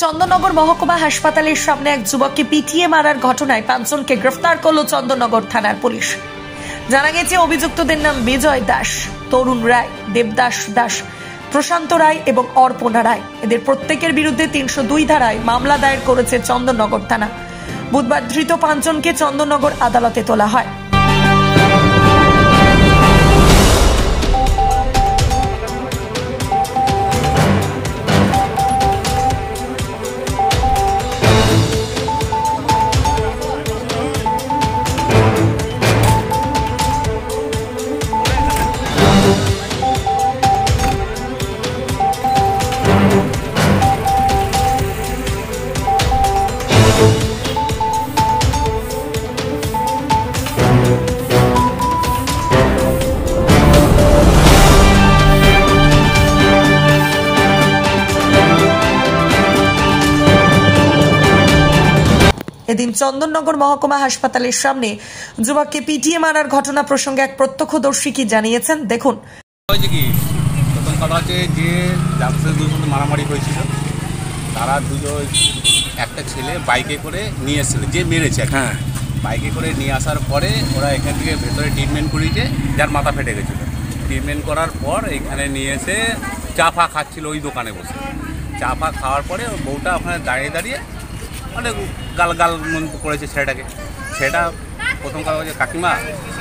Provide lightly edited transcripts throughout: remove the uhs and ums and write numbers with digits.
চন্দননগর মহকুমা হাসপাতালের সামনে এক যুবককে পিটিয়ে মারার ঘটনায় 5 জনকে গ্রেফতার করল চন্দননগর থানার পুলিশ। জানা গেছে অভিযুক্তদের নাম বিজয় দাস, তরুণ রায়, দেবদাস দাস, প্রশান্ত রায় এবং অর্পণা রায়। এদের প্রত্যেকের বিরুদ্ধে 302 ধারায় মামলা দায়ের করেছে চন্দননগর থানা। বুধবার ধৃত 5 জনকে চন্দননগর আদালতে তোলা হয়। এদিন চন্দননগর মহকুমা হাসপাতালের সামনে যুবককে পিটিয়ে মারার ঘটনা প্রসঙ্গে এক প্রত্যক্ষদর্শী কি জানিয়েছেন দেখুন। প্রথম কথা হচ্ছে যে যাদের দুজন মারামারি হয়েছিল তারা দুজন, একটা ছেলে বাইকে করে নিয়ে এসেছিল, যে মেরেছে বাইকে করে নিয়ে আসার পরে ওরা এখান থেকে ভেতরে ট্রিটমেন্ট করিয়েছে, যার মাথা ফেটে গেছিলো। ট্রিটমেন্ট করার পর এখানে নিয়ে এসে চা ফা খাচ্ছিল ওই দোকানে বসে। চা ফা খাওয়ার পরে ওর বউটা ওখানে দাঁড়িয়ে দাঁড়িয়ে অনেক গাল করেছে ছেলেটাকে। সেটা প্রথম কথা হচ্ছে কাকিমা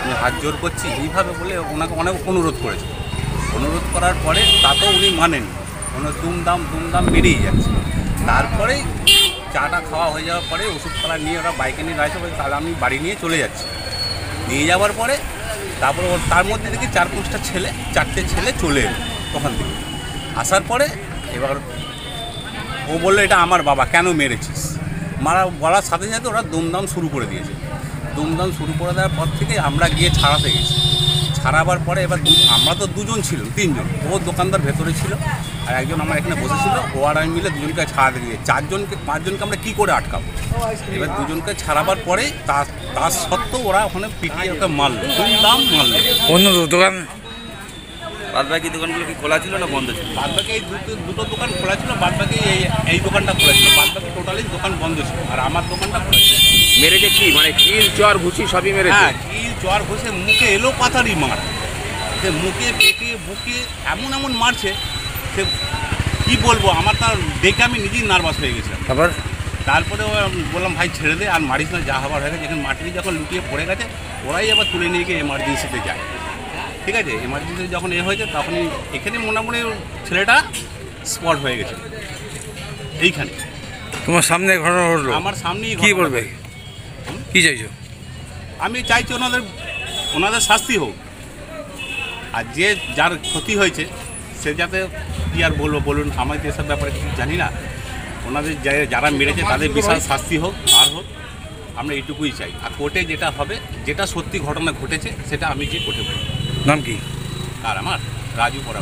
আমি হাত জোর করছি এইভাবে বলে ওনাকে অনেক অনুরোধ করেছে। অনুরোধ করার পরে তাতেও উনি মানেনি, দুমদাম বেরিয়ে যাচ্ছে। তারপরে চাটা খাওয়া হয়ে যাওয়ার পরে ওষুধপালা নিয়ে ওরা বাইকে নিয়ে রয়েছে, বলে তাহলে আমি বাড়ি নিয়ে চলে যাচ্ছি। নিয়ে যাওয়ার পরে তারপরে তার মধ্যে দেখি 4-5টা ছেলে, 4টে ছেলে চলে এলো তখন থেকে। আসার পরে এবার ও বললো এটা আমার বাবা, কেন মেরেছিস? বলার সাথে সাথে ওরা দুমদাম শুরু করে দিয়েছে। দুমদাম শুরু করে দেওয়ার পর থেকে আমরা গিয়ে ছাড়াতে গেছি। ছাড়াবার পরে এবার আমরা তো 2 জন ছিল, 3 জন। ও দোকানদার ভেতরে ছিল আর একজন আমার এখানে বসেছিল। ও আর আমি মিলে 2জনকে ছাড়াতে গিয়ে 5 জনকে আমরা কী করে আটকাবো? এবার 2জনকে ছাড়াবার পরে তার সত্ত্বেও ওরা ওখানে পিটিয়ে ওকে মারলো, দুমদাম মারলো। অন্য দোকান বাদবাকি দোকানগুলো কি খোলা ছিল না বন্ধ ছিল? বাদবাকি এই দুটো দোকান খোলা ছিল, বাদবাকি এই দোকানটা খোলা ছিল, বাদবাকি টোটালি দোকান বন্ধ ছিল আর আমার দোকানটা খোলা ছিল। মেরেছে কি মানে কিল চর ঘুষি সবই মেরেছে? হ্যাঁ, কিল চর ঘুষে মুখে এলো পাতারই মার, সে মুখে পেটে বুকে এমন মারছে সে কী বলবো, আমার তার দেখে আমি নিজেই নার্ভাস হয়ে গেছিলাম। তারপরে বললাম ভাই ছেড়ে দে আর মারিস না, যা হবার হয়ে গেছে। যেখানে মাটি যখন লুটিয়ে পড়ে গেছে ওরাই আবার তুলে নিয়ে গিয়ে এমার্জেন্সিতে যায়। ঠিক আছে, এমার্জেন্সি যখন হয়েছে তখনই এখানে মোটামুটি ছেলেটা স্পট হয়ে গেছে। এইখানে তোমার সামনে ঘটনা ঘটলো? আমার সামনেই। কি বলবে, কি চাইছো? আমি চাইছি ওনাদের শাস্তি হোক, আর যার ক্ষতি হয়েছে সে যাতে কী আর বলবো বলুন, আমাদের এসব ব্যাপারে কিছু জানি না। ওনাদের যারা মেরেছে তাদের বিশাল শাস্তি হোক আর হোক, আমরা এইটুকুই চাই। আর কোর্টে যেটা হবে, যেটা সত্যি ঘটনা ঘটেছে সেটা আমি যে কোর্টে বলব। নাম কি? আর আমার রাজু পড়া।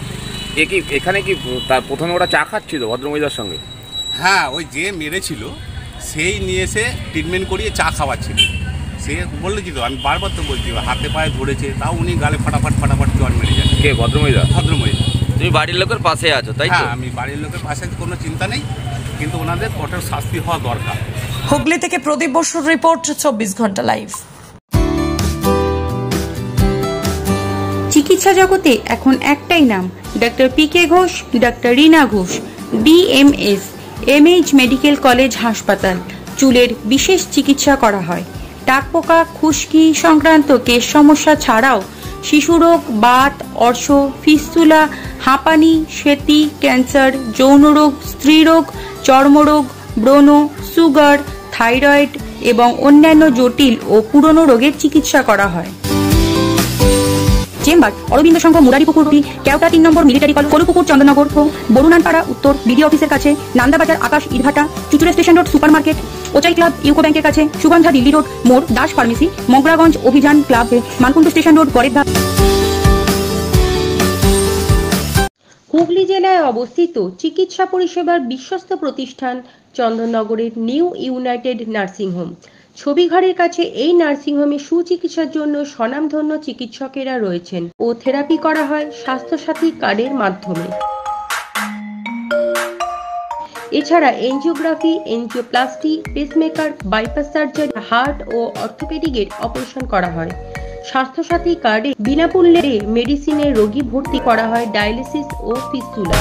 এখানে কি তার প্রথমে ওরা চা খাচ্ছিল ভদ্রমহিলার সঙ্গে? হ্যাঁ, ওই যে মেরেছিল সেই নিয়ে এসে ট্রিটমেন্ট করিয়ে চা খাওয়াচ্ছিল। সে বলেছি তো, আমি বারবার তো বলছি হাতে পায়ে ধরেছে, তাও উনি গালে ফাটাফাট চর মেরে যায়। কে? ভদ্রমহিলা? ভদ্রমহিলা। তুমি বাড়ির লোকের পাশে আছো তাই তো? হ্যাঁ, আমি বাড়ির লোকের পাশে, কোনো চিন্তা নেই, কিন্তু ওনাদের কঠোর শাস্তি হওয়া দরকার। হুগলি থেকে প্রদীপ বসুর রিপোর্ট, 24 ঘন্টা লাইভ। চিকিৎসা জগতে এখন একটাই নাম, doctor PK Ghosh, doctor Rina Ghosh, BMS, MH medical college হাসপাতাল। চুলের বিশেষ চিকিৎসা করা হয়। টাকপোকা, খুশকি সংক্রান্ত কেশ সমস্যা ছাড়াও শিশুরোগ, বাত, অর্শ, ফিস্তুলা, হাঁপানি, শ্বেতি, ক্যান্সার, যৌনরোগ, স্ত্রীরোগ, চর্মরোগ, ব্রণ, সুগার, থাইরয়েড এবং অন্যান্য জটিল ও পুরনো রোগের চিকিৎসা করা হয়। Chamber Aurobindo Sangha, Muraripukur, Keota 3 number military college, Kolupukur, Chandannagar, Barunanpara উত্তর, বিডিও অফিসের কাছে, নান্দাবাজার, আকাশ ইটভাটা, Chuchura station road, super market, Ochai club, UCO ব্যাংকের কাছে, সুগন্ধা দিল্লি রোড মোড়, দাস ফার্মেসি, মগরাগঞ্জ অভিযান ক্লাব, মানকুণ্ড স্টেশন রোড, পরের ধাপ। হুগলি জেলায় অবস্থিত চিকিৎসা পরিষেবার বিশ্বস্ত প্রতিষ্ঠান চন্দননগরের নিউ ইউনাইটেড নার্সিং হোম। ছবিঘরের কাছে এই নার্সিংহোমে সুচিকিৎসার জন্য স্বনামধন্য চিকিৎসকেরা রয়েছেন ও থেরাপি করা হয় স্বাস্থ্যসাথী কার্ডের মাধ্যমে। এছাড়া angiography, angioplasty, pacemaker, bypass surgery, heart ও অর্থোপেডিকের অপারেশন করা হয়। স্বাস্থ্যসাথী কার্ডে বিনামূল্যে মেডিসিনের রোগী ভর্তি করা হয় ডায়ালিসিস ও ফিস্টুলা।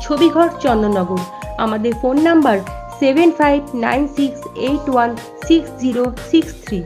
ছবিঘর, চন্দননগর। আমাদের ফোন নাম্বার 7596816063।